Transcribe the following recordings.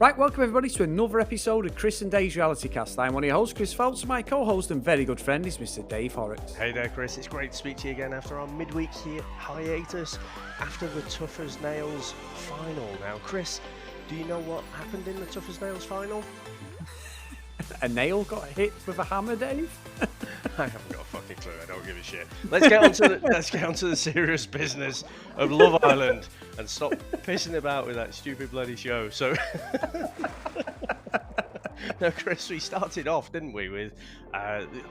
Right, welcome everybody to another episode of Chris and Dave's Reality Cast. I'm one of your hosts, Chris Phelps, and my co-host and very good friend is Mr. Dave Horrocks. Hey there, Chris. It's great to speak to you again after our midweek hiatus, after the Tough as Nails final. Now, Chris, do you know what happened in the Tough as Nails final? A nail got hit with a hammer, Dave? I haven't got a fucking clue. I don't give a shit. Let's get on to the serious business of Love Island and stop pissing about with that stupid bloody show. So, now, Chris, we started off, didn't we, with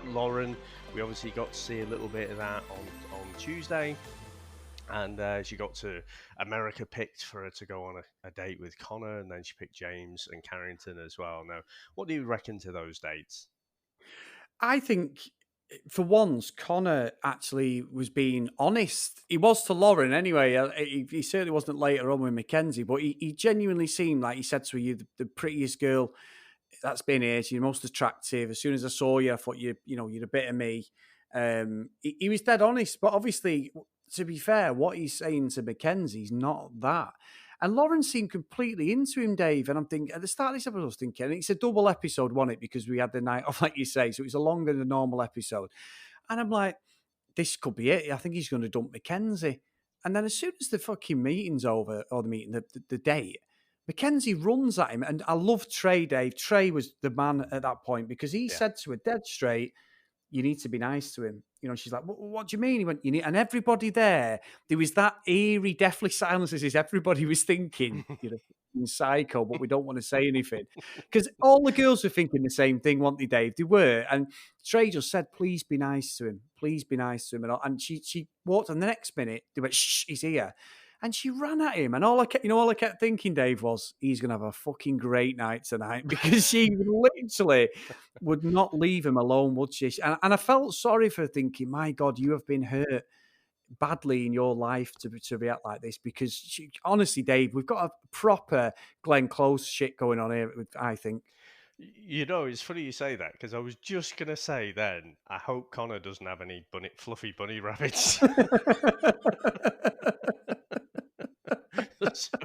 Lauren. We obviously got to see a little bit of that on Tuesday. And she got to America, picked for her to go on a date with Connor, and then she picked James and Carrington as well. Now, what do you reckon to those dates? I think, for once, Connor actually was being honest. He was to Lauren anyway. He certainly wasn't later on with Mackenzie, but he genuinely seemed like he said to her, "You're the prettiest girl that's been here. You're most attractive. As soon as I saw you, I thought you're a bit of me." He was dead honest, but obviously, to be fair, what he's saying to Mackenzie's not that. And Lauren seemed completely into him, Dave. And I'm thinking, at the start of this episode, I was thinking, it's a double episode, wasn't it? Because we had the night off, like you say. So it was a longer than a normal episode. And I'm like, this could be it. I think he's going to dump Mackenzie. And then as soon as the fucking meeting's over, or the date, Mackenzie runs at him. And I love Trey, Dave. Trey was the man at that point because he said to her dead straight, you need to be nice to him. She's like, what do you mean? He went, you need, and everybody there was that eerie, deathly silence as everybody was thinking, psycho, but we don't want to say anything. Because all the girls were thinking the same thing, weren't they, Dave? They were. And Trey just said, please be nice to him. Please be nice to him. And she walked, and the next minute, they went, shh, he's here. And she ran at him. And all I kept thinking, Dave, was he's going to have a fucking great night tonight because she literally would not leave him alone, would she? And I felt sorry for her, thinking, my God, you have been hurt badly in your life to react like this because honestly, Dave, we've got a proper Glenn Close shit going on here, I think. It's funny you say that because I was just going to say then, I hope Connor doesn't have any fluffy bunny rabbits. So,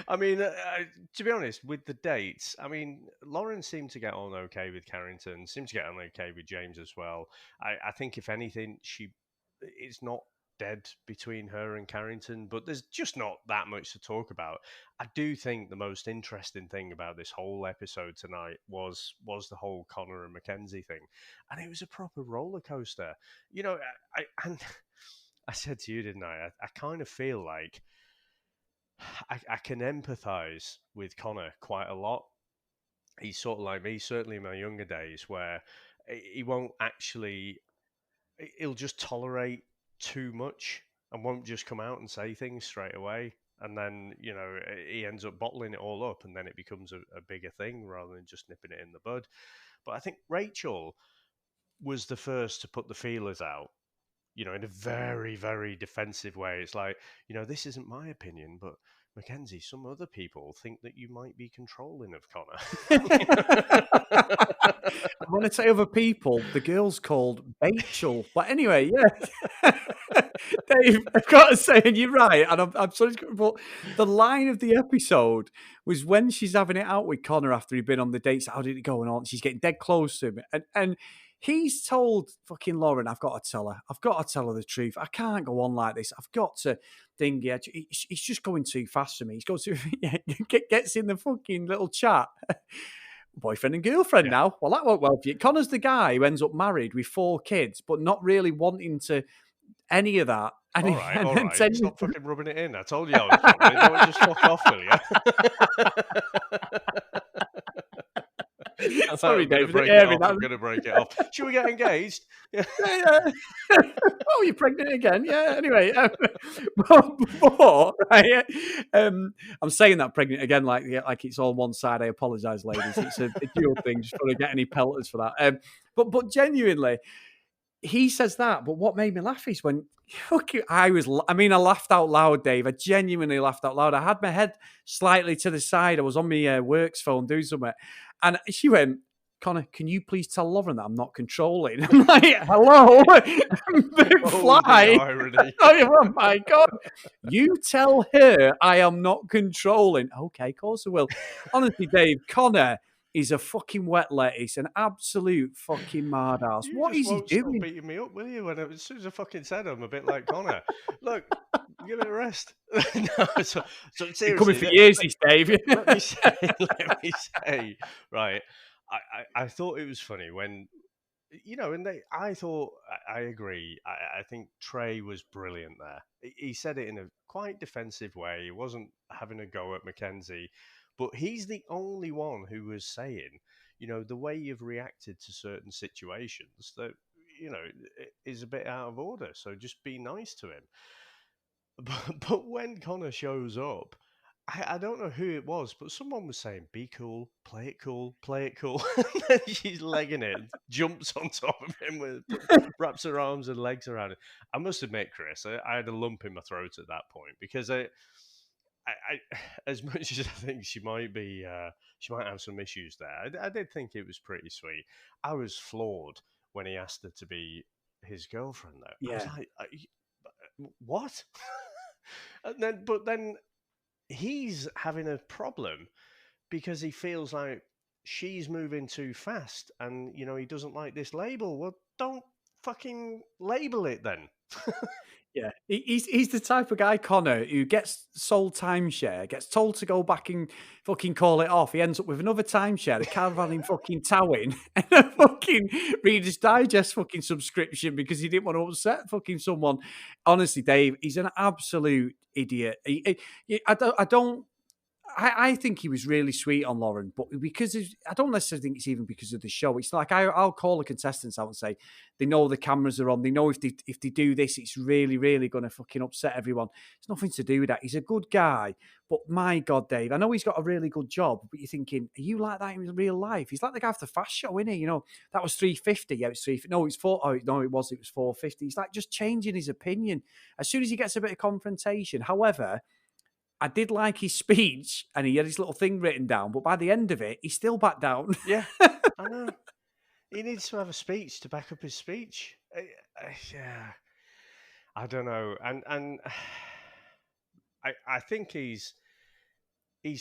I mean, to be honest, with the dates, I mean, Lauren seemed to get on okay with Carrington, seemed to get on okay with James as well. I think, if anything, it's not dead between her and Carrington, but there's just not that much to talk about. I do think the most interesting thing about this whole episode tonight was the whole Connor and Mackenzie thing, and it was a proper roller coaster. I said to you, didn't I? I kind of feel like I can empathise with Connor quite a lot. He's sort of like me, certainly in my younger days, where he'll just tolerate too much and won't just come out and say things straight away. And then, he ends up bottling it all up, and then it becomes a bigger thing rather than just nipping it in the bud. But I think Rachel was the first to put the feelers out, in a very, very defensive way. It's like, this isn't my opinion, but Mackenzie, some other people think that you might be controlling of Connor. When I say other people, the girl's called Rachel. But anyway, yeah. Dave, I've got to say, and you're right, and I'm sorry, but the line of the episode was when she's having it out with Connor after he'd been on the dates. How did it go on? She's getting dead close to him. And he's told fucking Lauren, I've got to tell her the truth. I can't go on like this. I've got to ding it. He's just going too fast for me. He's going to gets in the fucking little chat. Boyfriend and girlfriend now. Well, that won't well for you. Connor's the guy who ends up married with 4 kids, but not really wanting to any of that. And all right. Stop fucking rubbing it in. I told you I was sorry. Don't just fuck off, will you? Sorry, Dave. I'm going to break it off. Should we get engaged? Yeah. Oh, you're pregnant again? Yeah. Anyway, right? I'm saying that pregnant again like it's all one side. I apologise, ladies. It's a dual thing. Just trying to get any pelters for that. But genuinely, he says that. But what made me laugh is when I laughed out loud, Dave. I genuinely laughed out loud. I had my head slightly to the side. I was on my works phone doing something. And she went, Connor, can you please tell Lauren that I'm not controlling? I'm like, hello, Oh, the McFly. irony. Oh my God. You tell her I am not controlling. Okay, of course I will. Honestly, Dave, Connor is a fucking wet lettuce, an absolute fucking mad ass. You What just is he won't stop doing? beating me up, will you? As soon as I fucking said I'm a bit like Connor. Look, give it a rest. No, so Been coming seriously, for years, this Dave. let me say, let me say, right. I thought it was funny when and I thought I agree. I think Trey was brilliant there. He said it in a quite defensive way. He wasn't having a go at Mackenzie, but he's the only one who was saying, the way you've reacted to certain situations that is a bit out of order. So just be nice to him. But when Connor shows up, I don't know who it was, but someone was saying, "Be cool, play it cool, play it cool." And then she's legging it, jumps on top of him, wraps her arms and legs around it. I must admit, Chris, I had a lump in my throat at that point because as much as I think she might have some issues there. I did think it was pretty sweet. I was floored when he asked her to be his girlfriend, though. I was Yeah. like, what? But then he's having a problem because he feels like she's moving too fast and he doesn't like this label. Well, don't fucking label it then. Yeah, he's the type of guy, Connor, who gets sold timeshare, gets told to go back and fucking call it off. He ends up with another timeshare, a caravan in fucking Towing, and a fucking Reader's Digest fucking subscription because he didn't want to upset fucking someone. Honestly, Dave, he's an absolute idiot. I don't. I think he was really sweet on Lauren, but I don't necessarily think it's even because of the show. It's like I'll call the contestants out and say they know the cameras are on. They know if they do this, it's really, really going to fucking upset everyone. It's nothing to do with that. He's a good guy, but my God, Dave, I know he's got a really good job, but you're thinking, are you like that in real life? He's like the guy off the Fast Show, isn't he? That was 350. Yeah, it's 350. No, it's 4. Oh, no, it was 450. He's like just changing his opinion as soon as he gets a bit of confrontation. However, I did like his speech and he had his little thing written down, but by the end of it, he's still back down. Yeah, I know. He needs to have a speech to back up his speech. Yeah, I don't know, and I think he's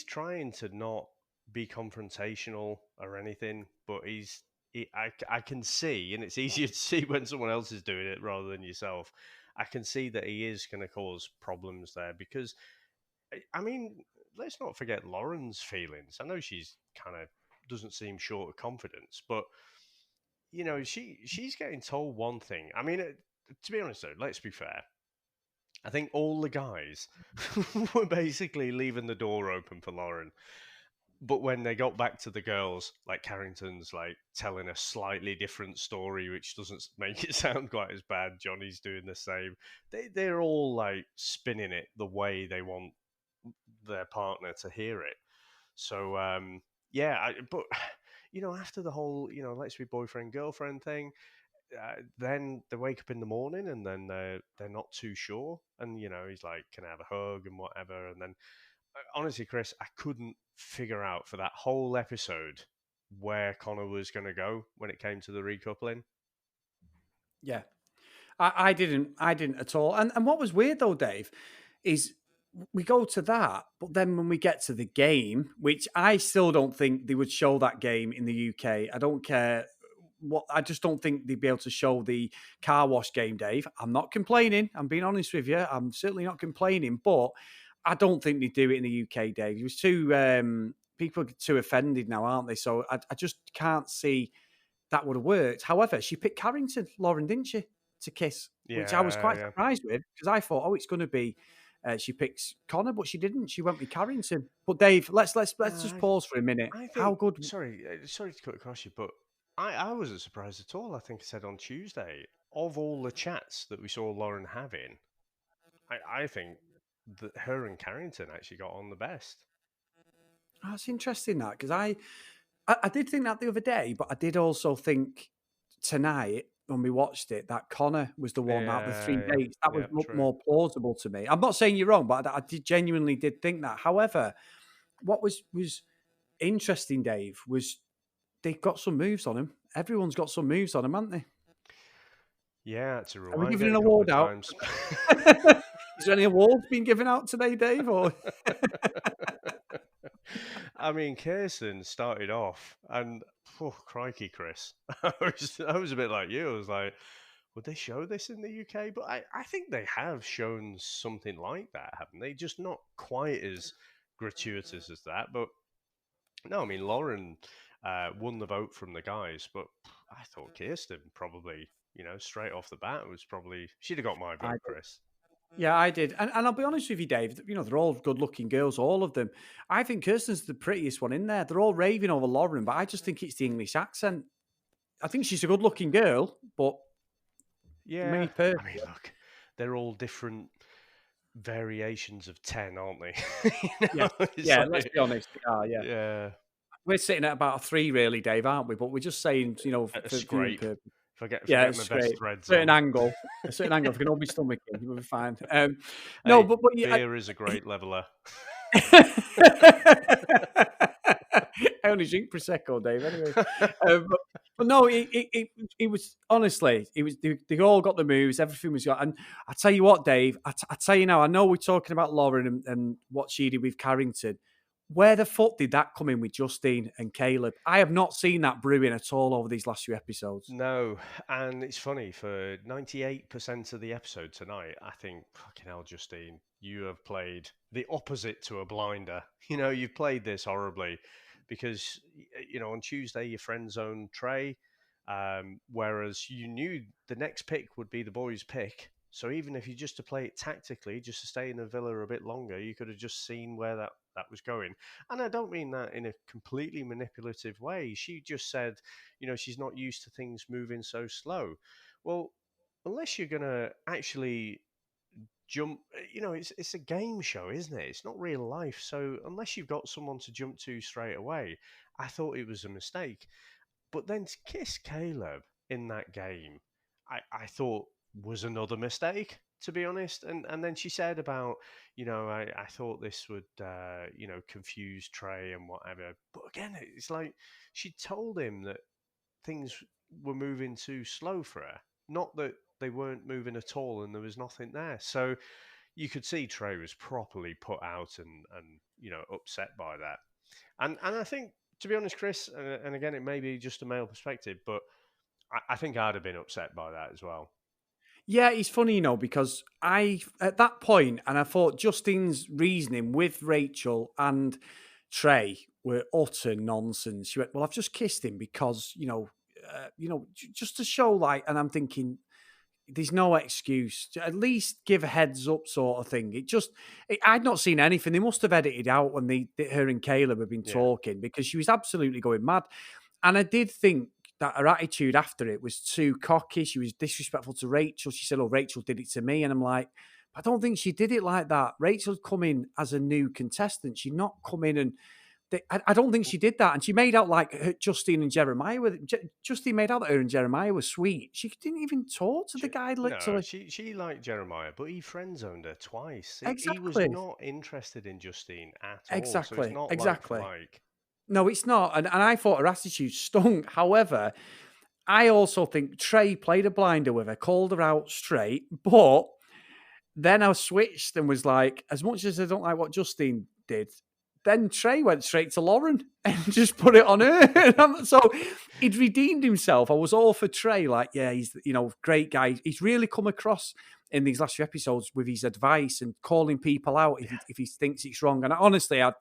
trying to not be confrontational or anything, but I can see, and it's easier to see when someone else is doing it rather than yourself. I can see that he is going to cause problems there because, I mean, let's not forget Lauren's feelings. I know she's kind of doesn't seem short of confidence, but she's getting told one thing. I mean, to be honest though, let's be fair. I think all the guys were basically leaving the door open for Lauren. But when they got back to the girls, like Carrington's like telling a slightly different story, which doesn't make it sound quite as bad. Johnny's doing the same. They're all like spinning it the way they want their partner to hear it. So yeah, but after the whole let's be boyfriend girlfriend thing, then they wake up in the morning and then they're not too sure, and he's like, "Can I have a hug?" and whatever, and then honestly, Chris, I couldn't figure out for that whole episode where Connor was going to go when it came to the recoupling. Yeah. I didn't at all. And what was weird though, Dave, is we go to that, but then when we get to the game, which I still don't think they would show that game in the UK. I don't care I just don't think they'd be able to show the car wash game, Dave. I'm not complaining. I'm being honest with you. I'm certainly not complaining, but I don't think they do it in the UK, Dave. It was too people are too offended now, aren't they? So I just can't see that would have worked. However, she picked Carrington, Lauren, didn't she, to kiss, which I was quite Yeah. surprised with because I thought, oh, it's going to be she picks Connor, but she didn't. She went with Carrington. But Dave, let's just pause for a minute. I How think. good? Sorry to cut across you, but I wasn't surprised at all. I think I said on Tuesday, of all the chats that we saw Lauren having, I think that her and Carrington actually got on the best. Oh, that's interesting that because I did think that the other day, but I did also think tonight when we watched it that Connor was the one out of the three Yeah, dates. That was yeah, true. more plausible to me. I'm not saying you're wrong, but I genuinely did think that. However, what was interesting, Dave, was they've got some moves on them. Everyone's got some moves on them, haven't they? Yeah, to Are we rewind giving it an a couple award of out? times. Is there any awards being given out today, Dave? Or I mean, Kirsten started off, and oh, crikey, Chris, I was a bit like you. I was like, would they show this in the UK? But I think they have shown something like that, haven't they? Just not quite as gratuitous as that. But no, I mean, Lauren won the vote from the guys, but I thought Kirsten probably, straight off the bat was probably she'd have got my I vote, did. Chris. Yeah, I did. And I'll be honest with you, Dave, they're all good looking girls, all of them. I think Kirsten's the prettiest one in there. They're all raving over Lauren, but I just think it's the English accent. I think she's a good looking girl, but me Yeah, I mean, personally, look, they're all different variations of 10, aren't they? yes. It's Yeah, let's like, be honest. They are, yeah. yeah, We're sitting at about a 3, really, Dave, aren't we? But we're just saying, a for viewing scrape. purposes. If I Yeah, get my it's best great. threads Certain on. angle, a certain angle. If we can hold my stomach in, we'll be fine. No, Hey, but yeah, beer is a great leveler. I only drink prosecco, Dave. Anyway, but no, it was honestly, it was they all got the moves. Everything was got, and I tell you what, Dave. I tell you now. I know we're talking about Lauren and what she did with Carrington. Where the fuck did that come in with Justine and Caleb? I have not seen that brewing at all over these last few episodes. No, and it's funny, for 98% of the episode tonight, I think, fucking hell, Justine, you have played the opposite to a blinder. You've played this horribly because, on Tuesday, your friend zoned Trey, whereas you knew the next pick would be the boys' pick. So even if you just to play it tactically, just to stay in the villa a bit longer, you could have just seen where that was going. And I don't mean that in a completely manipulative way. She just said, she's not used to things moving so slow. Well, unless you're going to actually jump, it's a game show, isn't it? It's not real life. So unless you've got someone to jump to straight away, I thought it was a mistake. But then to kiss Caleb in that game, I thought was another mistake, to be honest. And then she said about, I thought this would, confuse Trey and whatever. But again, it's like she told him that things were moving too slow for her, not that they weren't moving at all and there was nothing there. So you could see Trey was properly put out and upset by that. And I think, to be honest, Chris, and again, it may be just a male perspective, but I think I'd have been upset by that as well. Yeah, it's funny, because at that point, and I thought Justine's reasoning with Rachel and Trey were utter nonsense. She went, "Well, I've just kissed him because just to show like," and I'm thinking, there's no excuse. At least give a heads up, sort of thing. I'd not seen anything. They must have edited out when her and Caleb have been Yeah, talking because she was absolutely going mad. And I did think that her attitude after it was too cocky. She was disrespectful to Rachel. She said, "Oh, Rachel did it to me," and I'm like, I don't think she did it like that. Rachel's come in as a new contestant. She'd not come in and I don't think she did that, and she made out like Justine and Jeremiah were. Justine made out that her and Jeremiah were sweet. She didn't even talk to the guy no, literally. she liked Jeremiah, but he friend zoned her twice. He was Exactly, not interested in Justine at all, so it's exactly, not like for exactly. like. No, it's not, and I thought her attitude stunk. However, I also think Trey played a blinder with her, called her out straight, but then I switched and was like, as much as I don't like what Justine did, then Trey went straight to Lauren and just put it on her. So he'd redeemed himself. I was all for Trey. Like, yeah, he's great guy. He's really come across in these last few episodes with his advice and calling people out Yeah, if he thinks it's wrong. And honestly, I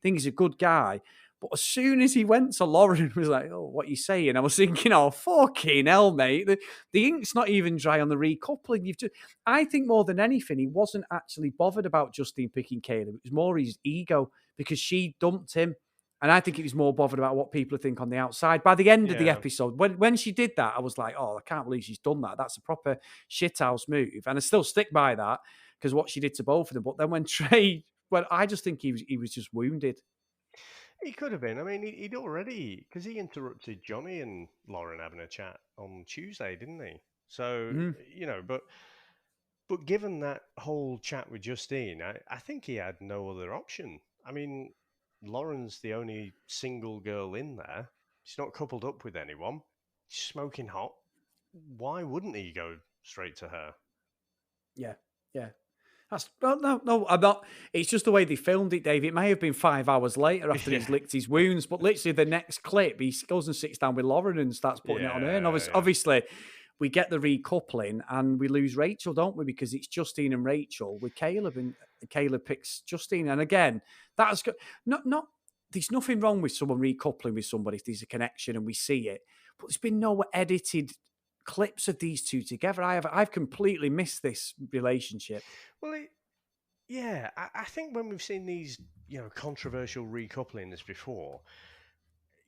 think he's a good guy. But as soon as he went to Lauren and was like, "Oh, what you saying?" I was thinking, "Oh, fucking hell, mate! The ink's not even dry on the recoupling." I think more than anything, he wasn't actually bothered about Justine picking Caleb. It was more his ego because she dumped him, and I think he was more bothered about what people think on the outside. By the end of the yeah. episode, when she did that, I was like, "Oh, I can't believe she's done that. That's a proper shithouse move," and I still stick by that because what she did to both of them. But then when Trey, well, I just think he was just wounded. He could have been. I mean, he'd already, because he interrupted Johnny and Lauren having a chat on Tuesday, didn't he? So, Mhm. but given that whole chat with Justine, I think he had no other option. I mean, Lauren's the only single girl in there. He's not coupled up with anyone. He's smoking hot. Why wouldn't he go straight to her? Yeah, yeah. That's no. I'm not. It's just the way they filmed it, Dave. It may have been 5 hours later after Yeah, he's licked his wounds, but literally the next clip, he goes and sits down with Lauren and starts putting it on her. And yeah. obviously, we get the recoupling and we lose Rachel, don't we? Because it's Justine and Rachel with Caleb, and Caleb picks Justine. And again, that's good. Not. There's nothing wrong with someone recoupling with somebody if there's a connection and we see it, but there's been no edited clips of these two together. I've completely missed this relationship. Well, yeah, I think when we've seen these, controversial recouplings before,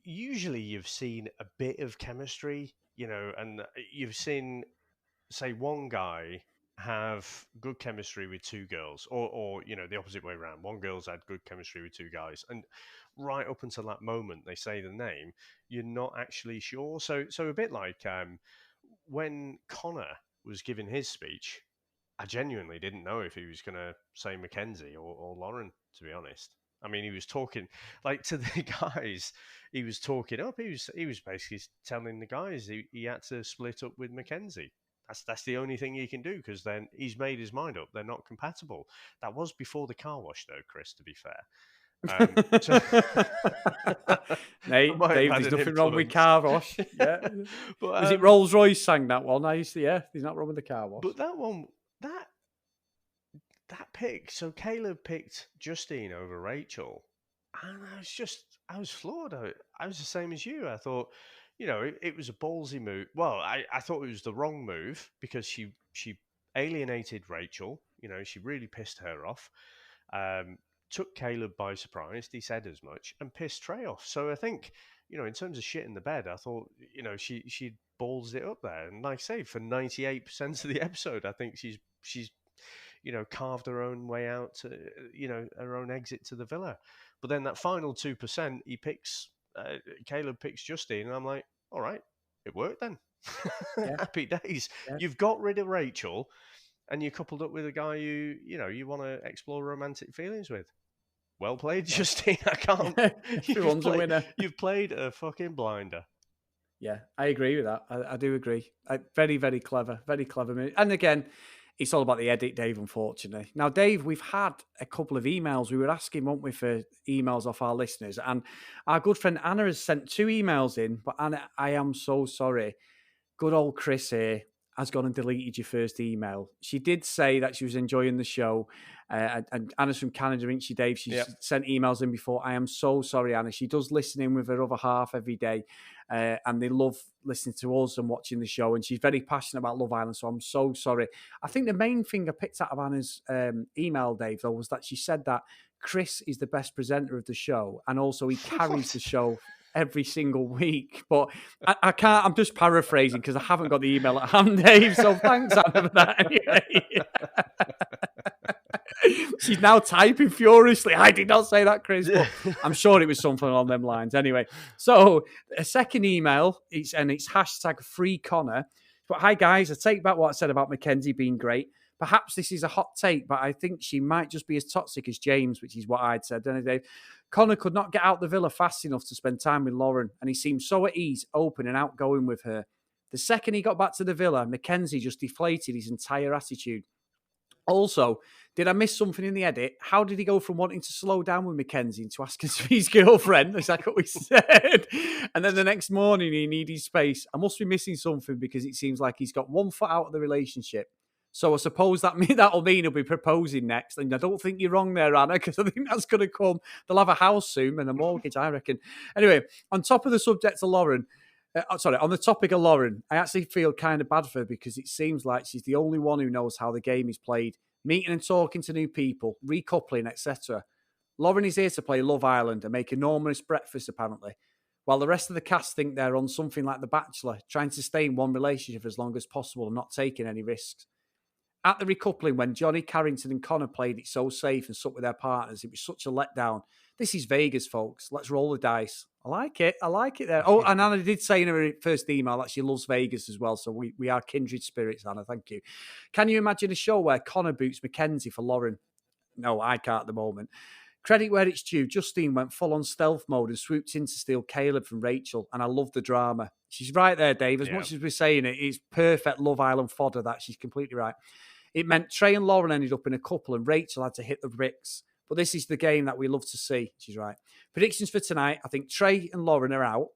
usually you've seen a bit of chemistry, and you've seen, say, one guy have good chemistry with two girls, or the opposite way around. One girl's had good chemistry with two guys, and right up until that moment they say the name, you're not actually sure. So a bit like when Connor was giving his speech, I genuinely didn't know if he was going to say Mackenzie or Lauren, to be honest. I mean, he was talking like to the guys. He was talking up. He was basically telling the guys he had to split up with Mackenzie. That's the only thing he can do, because then he's made his mind up. They're not compatible. That was before the car wash, though, Chris. To be fair, so Hey, that might have Dave, had there's an nothing wrong with influence. car wash. Yeah. But Was it Rolls Royce sang that one? I used to, yeah, there's not wrong with the car wash. but that one that pick, so Caleb picked Justine over Rachel, and I was floored. I was the same as you. I thought, it was a ballsy move. Well, I thought it was the wrong move, because she alienated Rachel. She really pissed her off. Took Caleb by surprise. He said as much, and pissed Trey off. So I think, in terms of shit in the bed, I thought, she balls it up there. And like I say, for 98% of the episode, I think she's carved her own way out to, her own exit to the villa. But then that final 2%, Caleb picks Justine, and I'm like, all right, it worked then. Yeah. Happy days. Yeah. You've got rid of Rachel, and you're coupled up with a guy you want to explore romantic feelings with. Well played, Justine. I can't. Everyone's a winner. You've played a fucking blinder. Yeah, I agree with that. I do agree. Very, very clever. Very clever. And again, it's all about the edit, Dave, unfortunately. Now, Dave, we've had a couple of emails. We were asking, weren't we, for emails off our listeners. And our good friend Anna has sent 2 emails in. But Anna, I am so sorry. Good old Chris here has gone and deleted your first email. She did say that she was enjoying the show. And Anna's from Canada, isn't she, Dave? She's sent emails in before. I am so sorry, Anna. She does listen in with her other half every day. And they love listening to us and watching the show. And she's very passionate about Love Island. So I'm so sorry. I think the main thing I picked out of Anna's email, Dave, though, was that she said that Chris is the best presenter of the show. And also he carries the show every single week. But I can't, I'm just paraphrasing because I haven't got the email at hand, Dave. So thanks, Anna, for that anyway. She's now typing furiously. I did not say that, Chris, but I'm sure it was something along them lines. Anyway, so a second email, it's hashtag free Connor. But hi, guys, I take back what I said about Mackenzie being great. Perhaps this is a hot take, but I think she might just be as toxic as James, which is what I'd said. Don't I, Dave? Connor could not get out the villa fast enough to spend time with Lauren, and he seemed so at ease, open and outgoing with her. The second he got back to the villa, Mackenzie just deflated his entire attitude. Also, did I miss something in the edit? How did he go from wanting to slow down with Mackenzie to asking to be his girlfriend? Is that what we said? And then the next morning, he needed space. I must be missing something because it seems like he's got one foot out of the relationship. So I suppose that'll mean he'll be proposing next. And I don't think you're wrong there, Anna, because I think that's going to come. They'll have a house soon and a mortgage, I reckon. Anyway, on top of the subject of Lauren, on the topic of Lauren, I actually feel kind of bad for her because it seems like she's the only one who knows how the game is played, meeting and talking to new people, recoupling, etc. Lauren is here to play Love Island and make enormous breakfast, apparently, while the rest of the cast think they're on something like The Bachelor, trying to stay in one relationship as long as possible and not taking any risks. At the recoupling, when Johnny Carrington and Connor played it so safe and stuck with their partners, it was such a letdown. This is Vegas, folks. Let's roll the dice. I like it. I like it there. Oh, and Anna did say in her first email that she loves Vegas as well. So we are kindred spirits, Anna. Thank you. Can you imagine a show where Connor boots Mackenzie for Lauren? No, I can't at the moment. Credit where it's due. Justine went full on stealth mode and swooped in to steal Caleb from Rachel, and I love the drama. She's right there, Dave. As Yeah. much as we're saying it, it's perfect Love Island fodder. That she's completely right. It meant Trey and Lauren ended up in a couple, and Rachel had to hit the bricks. But this is the game that we love to see. She's right. Predictions for tonight: I think Trey and Lauren are out.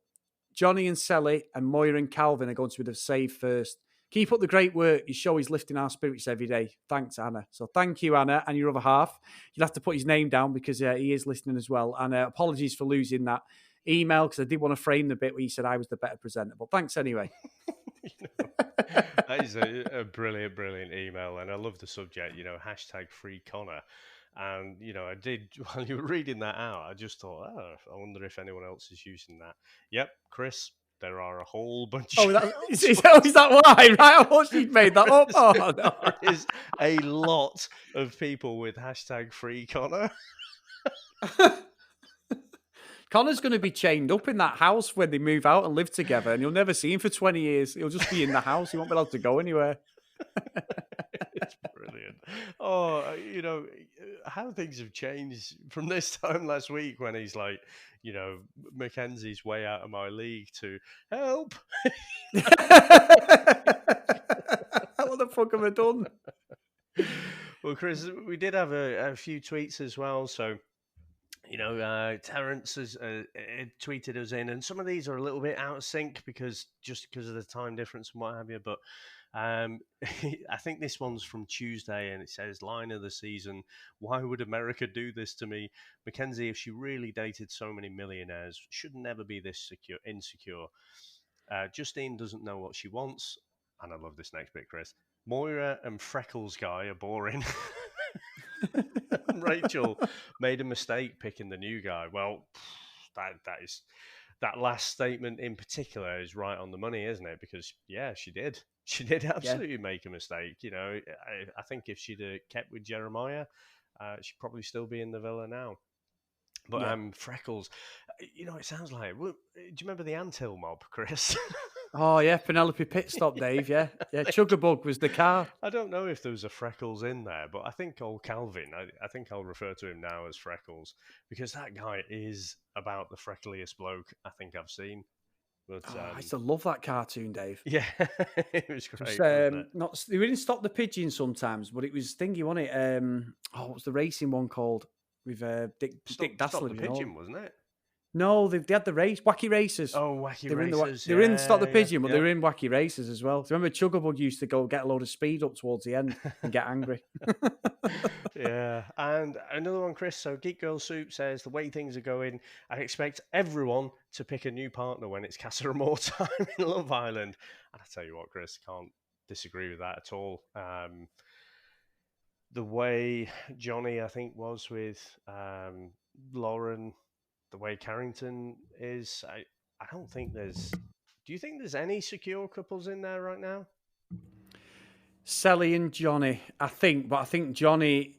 Johnny and Sally and Moira and Calvin are going to be the save first. Keep up the great work. Your show is lifting our spirits every day. Thanks, Anna. So thank you, Anna, and your other half. You'll have to put his name down because he is listening as well. And apologies for losing that email because I did want to frame the bit where you said I was the better presenter. But thanks anyway. That is a brilliant, brilliant email, and I love the subject. Hashtag free Connor. And I did while you were reading that out. I just thought, I wonder if anyone else is using that. Yep, Chris. There are a whole bunch. Oh, of is that why? Right? I thought she'd made that up. Oh, no. There is a lot of people with hashtag free Connor. Connor's going to be chained up in that house when they move out and live together, and you'll never see him for 20 years. He'll just be in the house. He won't be able to go anywhere. It's brilliant. Oh, how things have changed from this time last week when he's like, Mackenzie's way out of my league to help. What the fuck have I done? Well, Chris, we did have a few tweets as well. So, Terence has tweeted us in, and some of these are a little bit out of sync because of the time difference and what have you. But I think this one's from Tuesday, and it says, "Line of the season: Why would America do this to me? Mackenzie, if she really dated so many millionaires, should never be this insecure. Justine doesn't know what she wants." And I love this next bit, Chris. Moira and Freckles guy are boring. Rachel made a mistake picking the new guy. Well, that last statement in particular is right on the money, isn't it? Because she did. She did absolutely make a mistake. I think if she'd kept with Jeremiah, she'd probably still be in the villa now. But Freckles, it sounds like. Do you remember the Anthill mob, Chris? Oh yeah, Penelope Pitstop, Dave. Yeah. Chugabug was the car. I don't know if there was a Freckles in there, but I think old Calvin. I think I'll refer to him now as Freckles because that guy is about the freckliest bloke I think I've seen. But I used to love that cartoon, Dave. yeah, it was great. They didn't stop the pigeon sometimes, but it was thingy, wasn't it? What's the racing one called with Dick Dastler? Stop the pigeon, wasn't it? No, they had the race, Wacky Races. Oh, Wacky Races. They were in Stop the Pigeon, but yeah. they were in Wacky Races as well. Do you remember Chugabug used to go get a load of speed up towards the end and get angry? Yeah, and another one, Chris. So Geek Girl Soup says, the way things are going, I expect everyone to pick a new partner when it's Casa Amor time in Love Island. And I tell you what, Chris, can't disagree with that at all. The way Johnny, I think, was with Lauren, the way Carrington is, I don't think there's. Do you think there's any secure couples in there right now? Sally and Johnny, I think Johnny,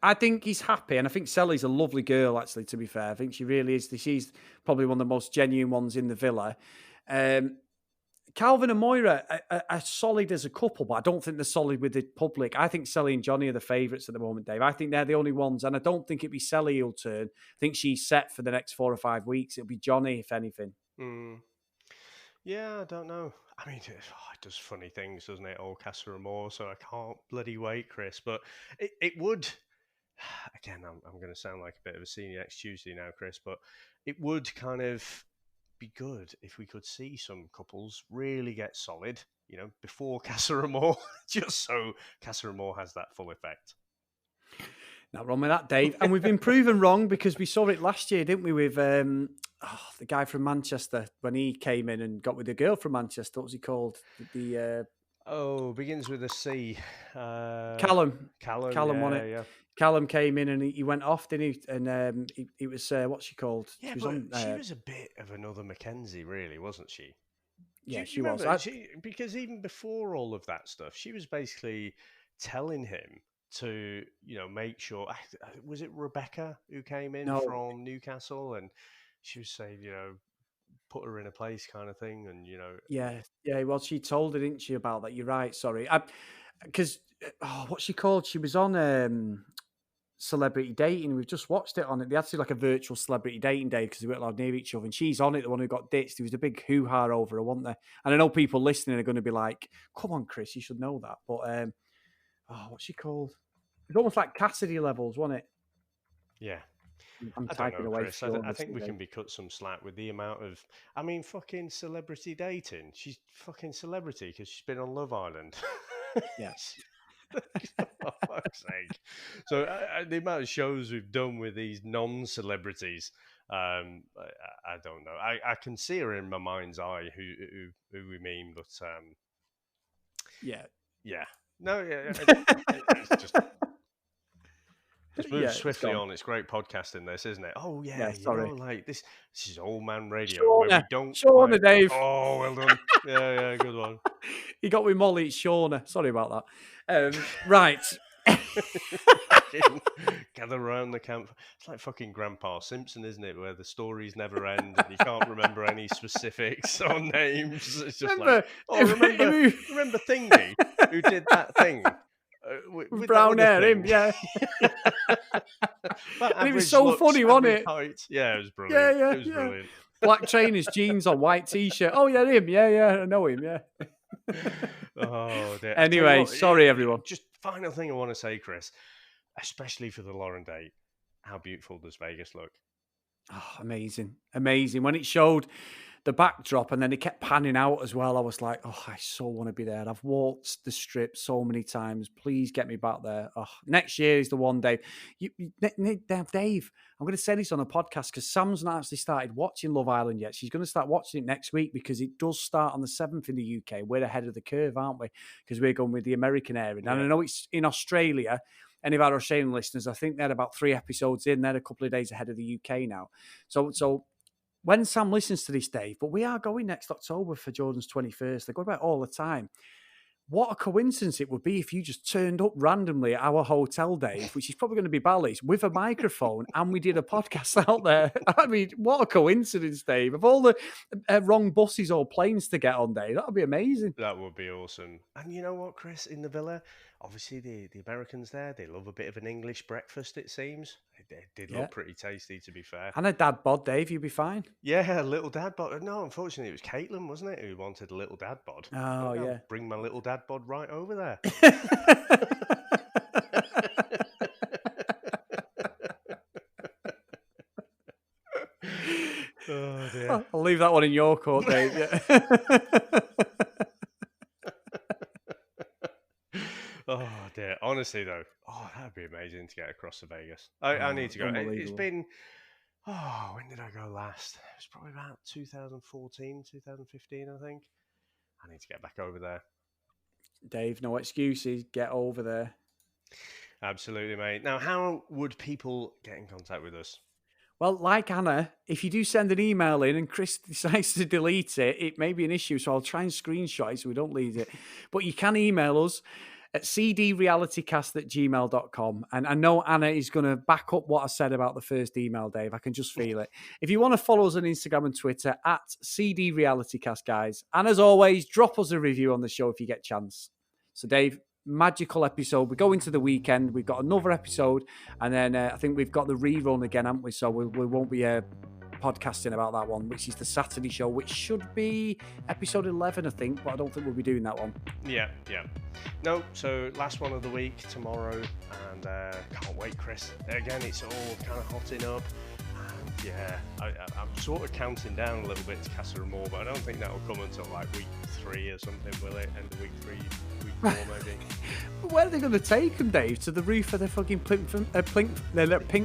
I think he's happy, and I think Sally's a lovely girl. Actually, to be fair, I think she really is. She's probably one of the most genuine ones in the villa. Calvin and Moira are solid as a couple, but I don't think they're solid with the public. I think Sally and Johnny are the favourites at the moment, Dave. I think they're the only ones, and I don't think it'd be Sally who'll turn. I think she's set for the next 4 or 5 weeks. It'll be Johnny, if anything. Yeah, I don't know. I mean, it does funny things, doesn't it? All Casa Amor, so I can't bloody wait, Chris. But it would, again, I'm going to sound like a bit of a senior next Tuesday now, Chris, but it would kind of be good if we could see some couples really get solid, before Casa Amor, just so Casa Amor has that full effect. Not wrong with that, Dave. And we've been proven wrong because we saw it last year, didn't we, with the guy from Manchester when he came in and got with the girl from Manchester. What was he called? Begins with a C. Callum. Callum won it. Yeah. Callum came in and he went off, didn't he? And he was, what's she called? Yeah, she was a bit of another Mackenzie, really, wasn't she? Yeah, she was. Because even before all of that stuff, she was basically telling him to, make sure. Was it Rebecca who came in from Newcastle? And she was saying, put her in a place kind of thing. And, Yeah. Well, she told her, didn't she, about that? You're right. Sorry. Because, what's she called? She was on... celebrity dating. We've just watched it on it. They had to do like a virtual celebrity dating day because they weren't allowed near each other. And she's on it, the one who got ditched. There was a big hoo-ha over her, wasn't there? And I know people listening are going to be like, come on, Chris, you should know that. But, what's she called? It's almost like Cassidy levels, wasn't it? Yeah. I'm I don't typing know, away. Chris. I think we can be cut some slack with the amount of, I mean, fucking celebrity dating. She's fucking celebrity because she's been on Love Island. Yes. For fuck's sake. So the amount of shows we've done with these non-celebrities, I don't know. I can see her in my mind's eye who we mean, but yeah. No, yeah, it's just. Let's move swiftly on. It's great podcasting, this, isn't it? Oh yeah, like this is old man radio where we don't. Shauna, Dave. Oh, well done. Yeah, good one. You got with Molly. It's Shauna. Sorry about that. Right. Gather around the camp. It's like fucking Grandpa Simpson, isn't it? Where the stories never end and you can't remember any specifics or names. It's just remember Thingy who did that thing. With brown hair, him, yeah. It was so funny, wasn't it? Height. Yeah, it was brilliant. Yeah, it was brilliant. Black trainers, jeans on, white t-shirt. Oh, yeah, him. Yeah, I know him, yeah. Oh, dear. Anyway, sorry, everyone. Just final thing I want to say, Chris, especially for the Lauren date, how beautiful does Vegas look? Oh, amazing. When it showed the backdrop and then it kept panning out as well, I was like, oh, I so want to be there. I've walked the strip so many times. Please get me back there. Oh, next year is the one, Dave. Dave, I'm going to say this on a podcast because Sam's not actually started watching Love Island yet. She's going to start watching it next week because it does start on the 7th in the UK. We're ahead of the curve, aren't we? Because we're going with the American airing. And I know it's in Australia. Any of our Australian listeners, I think they're about 3 episodes in. They're a couple of days ahead of the UK now. So when Sam listens to this, Dave, but we are going next October for Jordan's 21st. They go about all the time. What a coincidence it would be if you just turned up randomly at our hotel, Dave, which is probably going to be Bally's, with a microphone, and we did a podcast out there. I mean, what a coincidence, Dave. Of all the wrong buses or planes to get on, Dave, that would be amazing. That would be awesome. And you know what, Chris, in the villa, obviously the Americans there, they love a bit of an English breakfast, it seems. It did look pretty tasty, to be fair. And a dad bod, Dave, you'd be fine. Yeah, a little dad bod. No, unfortunately, it was Caitlin, wasn't it, who wanted a little dad bod. Oh, yeah. Bring my little dad bod right over there. Oh, dear. I'll leave that one in your court, Dave. Yeah. Oh dear. Honestly though, that'd be amazing to get across to Vegas. I need to go. It's been when did I go last? It was probably about 2014, 2015, I think. I need to get back over there. Dave, no excuses. Get over there. Absolutely, mate. Now, how would people get in contact with us? Well, like Anna, if you do send an email in and Chris decides to delete it, it may be an issue. So I'll try and screenshot it so we don't lose it. But you can email us at cdrealitycast@gmail.com. And I know Anna is going to back up what I said about the first email, Dave. I can just feel it. If you want to follow us on Instagram and Twitter at cdrealitycast, guys. And as always, drop us a review on the show if you get a chance. So, Dave, magical episode. We go into the weekend. We've got another episode. And then I think we've got the rerun again, haven't we? So we won't be podcasting about that one, which is the Saturday show, which should be episode 11, I think, but I don't think we'll be doing that one. Yeah. No, so last one of the week tomorrow, and can't wait, Chris. Again, it's all kind of hotting up, and yeah, I'm sort of counting down a little bit to Casa Amor, but I don't think that'll come until like week 3 or something, will it? End of week 3, week 4 maybe. Where are they going to take them, Dave? To the roof of the fucking pink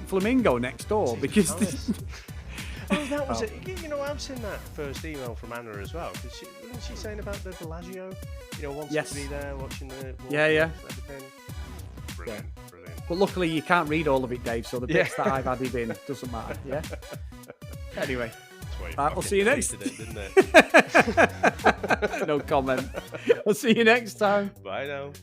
flamingo next door? Because that was it. You know, I've seen that first email from Anna as well. Wasn't she saying about the Bellagio? You know, wanting to be there, watching the everything. Brilliant. But luckily, you can't read all of it, Dave. So the bits that I've added in doesn't matter. Yeah. Anyway, we'll see you next. Didn't it? No comment. I'll see you next time. Bye now.